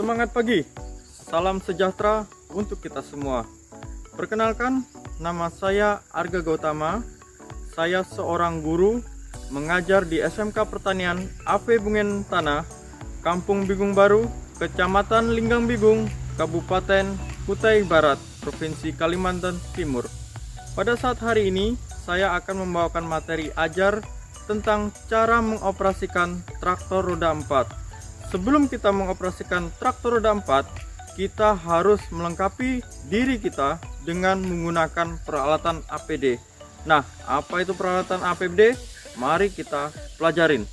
Semangat pagi, salam sejahtera untuk kita semua. Perkenalkan, nama saya Arga Gautama. Saya seorang guru mengajar di SMK Pertanian AV Bungen Tanah, Kampung Bigung Baru, Kecamatan Linggang Bigung, Kabupaten Kutai Barat, Provinsi Kalimantan Timur. Pada saat hari ini, saya akan membawakan materi ajar tentang cara mengoperasikan traktor roda 4. Sebelum kita mengoperasikan traktor roda 4, kita harus melengkapi diri kita dengan menggunakan peralatan APD. Nah, apa itu peralatan APD? Mari kita pelajarin.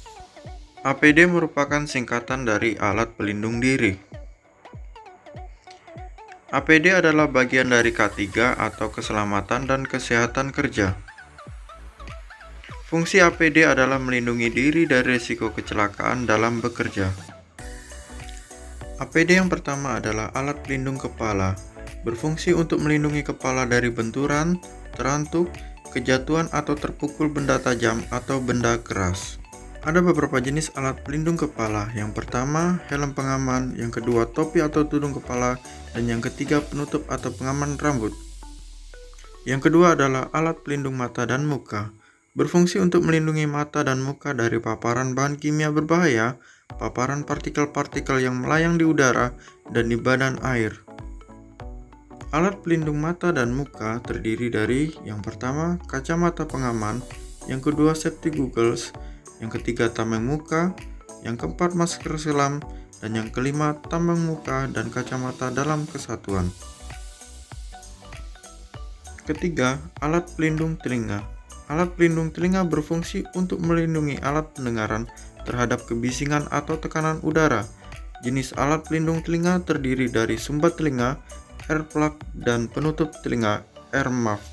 APD merupakan singkatan dari alat pelindung diri. APD adalah bagian dari K3 atau keselamatan dan kesehatan kerja. Fungsi APD adalah melindungi diri dari risiko kecelakaan dalam bekerja. APD yang pertama adalah alat pelindung kepala, berfungsi untuk melindungi kepala dari benturan, terantuk, kejatuhan atau terpukul benda tajam atau benda keras. Ada beberapa jenis alat pelindung kepala. Yang pertama, helm pengaman, yang kedua, topi atau tudung kepala, dan yang ketiga, penutup atau pengaman rambut. Yang kedua adalah alat pelindung mata dan muka, berfungsi untuk melindungi mata dan muka dari paparan bahan kimia berbahaya, paparan partikel-partikel yang melayang di udara dan di badan air. Alat pelindung mata dan muka terdiri dari yang pertama, kacamata pengaman, yang kedua, safety goggles, yang ketiga, tameng muka, yang keempat, masker selam, dan yang kelima, tameng muka dan kacamata dalam kesatuan. Ketiga, alat pelindung telinga. Alat pelindung telinga berfungsi untuk melindungi alat pendengaran terhadap kebisingan atau tekanan udara. Jenis alat pelindung telinga terdiri dari sumbat telinga, earplug, dan penutup telinga, ear muff.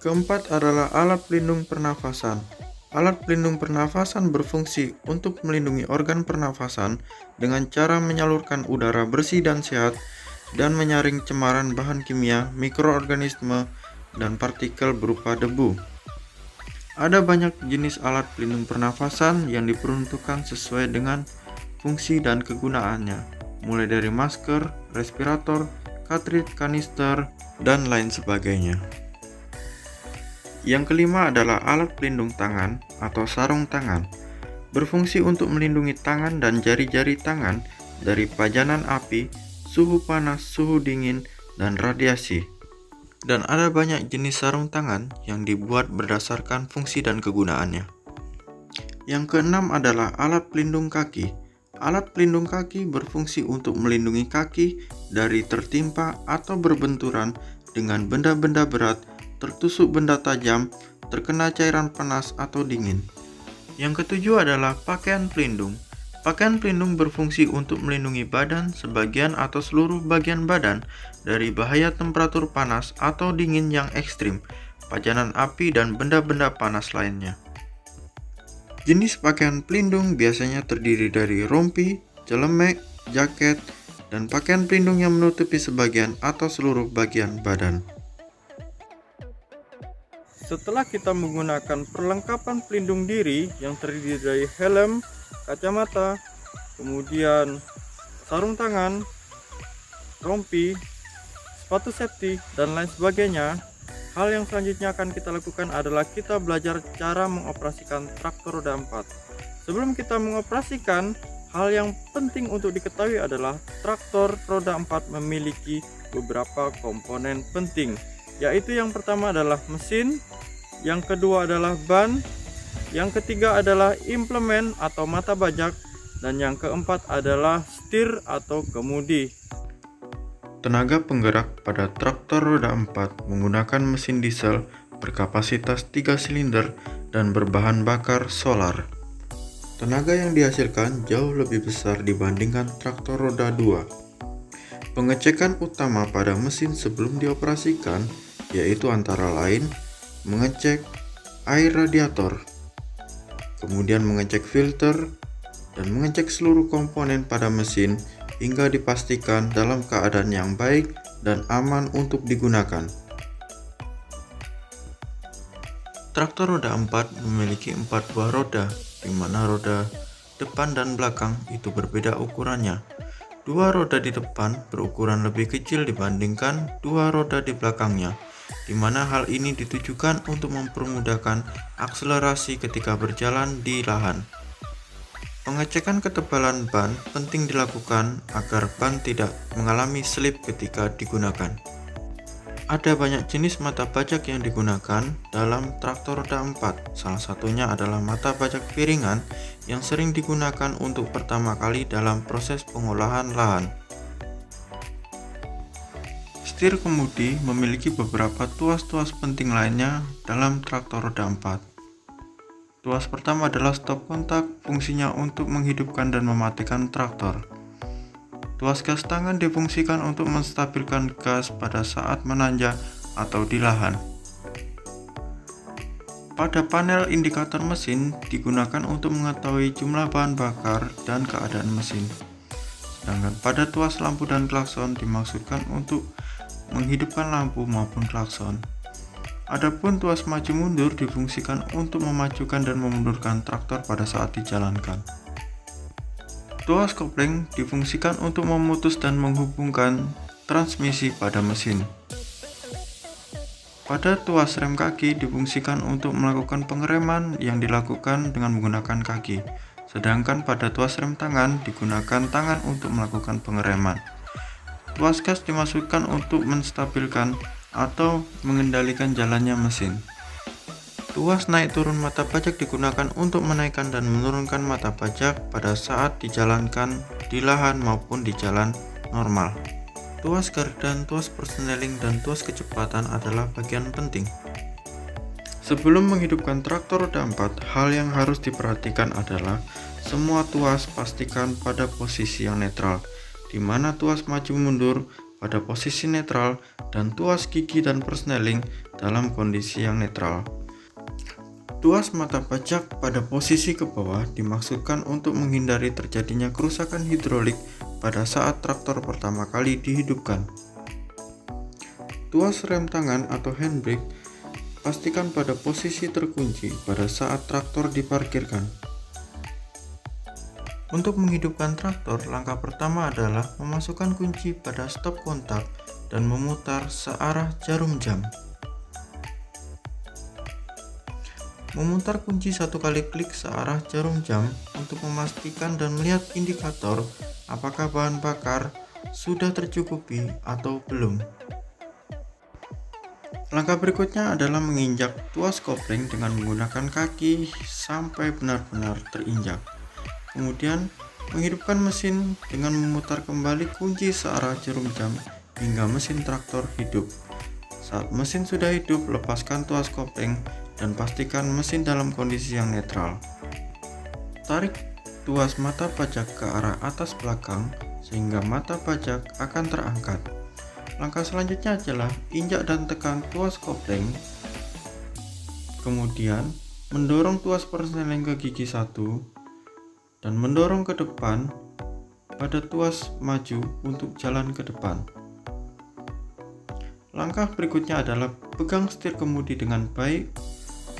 Keempat adalah alat pelindung pernafasan. Alat pelindung pernafasan berfungsi untuk melindungi organ pernafasan dengan cara menyalurkan udara bersih dan sehat dan menyaring cemaran bahan kimia, mikroorganisme, dan partikel berupa debu. Ada banyak jenis alat pelindung pernafasan yang diperuntukkan sesuai dengan fungsi dan kegunaannya, mulai dari masker, respirator, cartridge, kanister, dan lain sebagainya. Yang kelima adalah alat pelindung tangan atau sarung tangan, berfungsi untuk melindungi tangan dan jari-jari tangan dari pajanan api, suhu panas, suhu dingin, dan radiasi. Dan ada banyak jenis sarung tangan yang dibuat berdasarkan fungsi dan kegunaannya. Yang keenam adalah alat pelindung kaki. Alat pelindung kaki berfungsi untuk melindungi kaki dari tertimpa atau berbenturan dengan benda-benda berat, tertusuk benda tajam, terkena cairan panas atau dingin. Yang ketujuh adalah pakaian pelindung. Pakaian pelindung berfungsi untuk melindungi badan, sebagian atau seluruh bagian badan dari bahaya temperatur panas atau dingin yang ekstrim, pajanan api, dan benda-benda panas lainnya. Jenis pakaian pelindung biasanya terdiri dari rompi, celemek, jaket, dan pakaian pelindung yang menutupi sebagian atau seluruh bagian badan. Setelah kita menggunakan perlengkapan pelindung diri yang terdiri dari helm, kacamata, kemudian sarung tangan, rompi, sepatu safety, dan lain sebagainya, hal yang selanjutnya akan kita lakukan adalah kita belajar cara mengoperasikan traktor roda 4. Sebelum kita mengoperasikan, hal yang penting untuk diketahui adalah traktor roda 4 memiliki beberapa komponen penting, yaitu yang pertama adalah mesin, yang kedua adalah ban, yang ketiga adalah implemen atau mata bajak, dan yang keempat adalah setir atau kemudi. Tenaga penggerak pada traktor roda 4 menggunakan mesin diesel berkapasitas 3 silinder dan berbahan bakar solar. Tenaga yang dihasilkan jauh lebih besar dibandingkan traktor roda 2. Pengecekan utama pada mesin sebelum dioperasikan yaitu antara lain mengecek air radiator, kemudian mengecek filter, dan mengecek seluruh komponen pada mesin hingga dipastikan dalam keadaan yang baik dan aman untuk digunakan. Traktor roda 4 memiliki 4 buah roda, di mana roda depan dan belakang itu berbeda ukurannya. Dua roda di depan berukuran lebih kecil dibandingkan dua roda di belakangnya, di mana hal ini ditujukan untuk mempermudahkan akselerasi ketika berjalan di lahan. Pengecekan ketebalan ban penting dilakukan agar ban tidak mengalami slip ketika digunakan. Ada banyak jenis mata pajak yang digunakan dalam traktor roda 4. Salah satunya adalah mata pajak piringan yang sering digunakan untuk pertama kali dalam proses pengolahan lahan. Setir kemudi memiliki beberapa tuas-tuas penting lainnya dalam traktor roda 4. Tuas pertama adalah stop kontak, fungsinya untuk menghidupkan dan mematikan traktor. Tuas gas tangan difungsikan untuk menstabilkan gas pada saat menanjak atau di lahan. Pada panel indikator mesin digunakan untuk mengetahui jumlah bahan bakar dan keadaan mesin. Sedangkan pada tuas lampu dan klakson dimaksudkan untuk menghidupkan lampu maupun klakson. Adapun tuas maju mundur difungsikan untuk memajukan dan memundurkan traktor pada saat dijalankan. Tuas kopling difungsikan untuk memutus dan menghubungkan transmisi pada mesin. Pada tuas rem kaki difungsikan untuk melakukan pengereman yang dilakukan dengan menggunakan kaki, sedangkan pada tuas rem tangan digunakan tangan untuk melakukan pengereman. Tuas gas dimasukkan untuk menstabilkan atau mengendalikan jalannya mesin. Tuas naik turun mata pajak digunakan untuk menaikkan dan menurunkan mata pajak pada saat dijalankan di lahan maupun di jalan normal. Tuas gardan, tuas persneling, dan tuas kecepatan adalah bagian penting. Sebelum menghidupkan traktor roda 4, hal yang harus diperhatikan adalah semua tuas pastikan pada posisi yang netral, di mana tuas maju mundur pada posisi netral dan tuas gigi dan persneling dalam kondisi yang netral. Tuas mata pajak pada posisi ke bawah dimaksudkan untuk menghindari terjadinya kerusakan hidrolik pada saat traktor pertama kali dihidupkan. Tuas rem tangan atau handbrake pastikan pada posisi terkunci pada saat traktor diparkirkan. Untuk menghidupkan traktor, langkah pertama adalah memasukkan kunci pada stop kontak dan memutar searah jarum jam. Memutar kunci satu kali klik searah jarum jam untuk memastikan dan melihat indikator apakah bahan bakar sudah tercukupi atau belum. Langkah berikutnya adalah menginjak tuas kopling dengan menggunakan kaki sampai benar-benar terinjak. Kemudian menghidupkan mesin dengan memutar kembali kunci searah jarum jam hingga mesin traktor hidup. Saat mesin sudah hidup, lepaskan tuas kopling dan pastikan mesin dalam kondisi yang netral. Tarik tuas mata pajak ke arah atas belakang sehingga mata pajak akan terangkat. Langkah selanjutnya adalah injak dan tekan tuas kopling. Kemudian mendorong tuas persneling ke gigi 1 dan mendorong ke depan pada tuas maju untuk jalan ke depan. Langkah berikutnya adalah pegang setir kemudi dengan baik,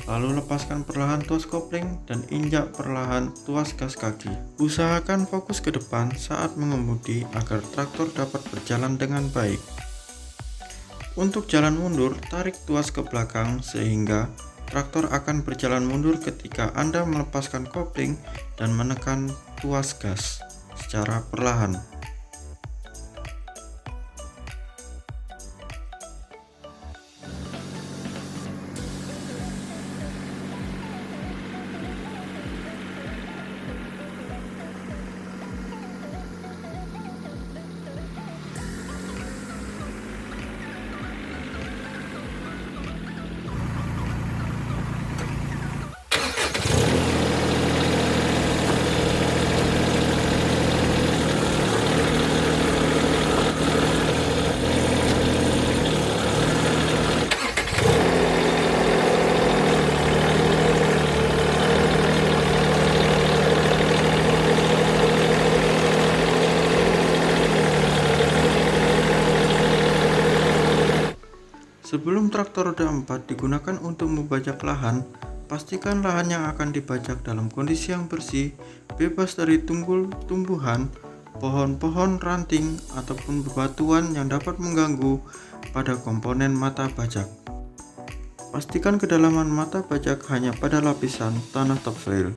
lalu lepaskan perlahan tuas kopling dan injak perlahan tuas gas kaki. Usahakan fokus ke depan saat mengemudi agar traktor dapat berjalan dengan baik. Untuk jalan mundur, tarik tuas ke belakang sehingga traktor akan berjalan mundur ketika Anda melepaskan kopling dan menekan tuas gas secara perlahan. Sebelum traktor roda 4 digunakan untuk membajak lahan, pastikan lahan yang akan dibajak dalam kondisi yang bersih, bebas dari tunggul, tumbuhan, pohon-pohon ranting ataupun bebatuan yang dapat mengganggu pada komponen mata bajak. Pastikan kedalaman mata bajak hanya pada lapisan tanah topsoil.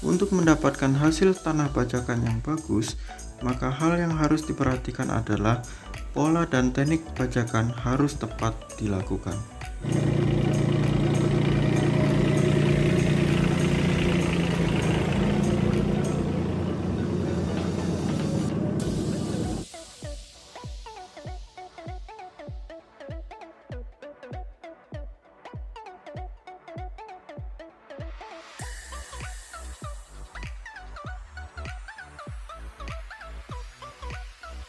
Untuk mendapatkan hasil tanah bajakan yang bagus, maka hal yang harus diperhatikan adalah pola dan teknik bajakan harus tepat dilakukan.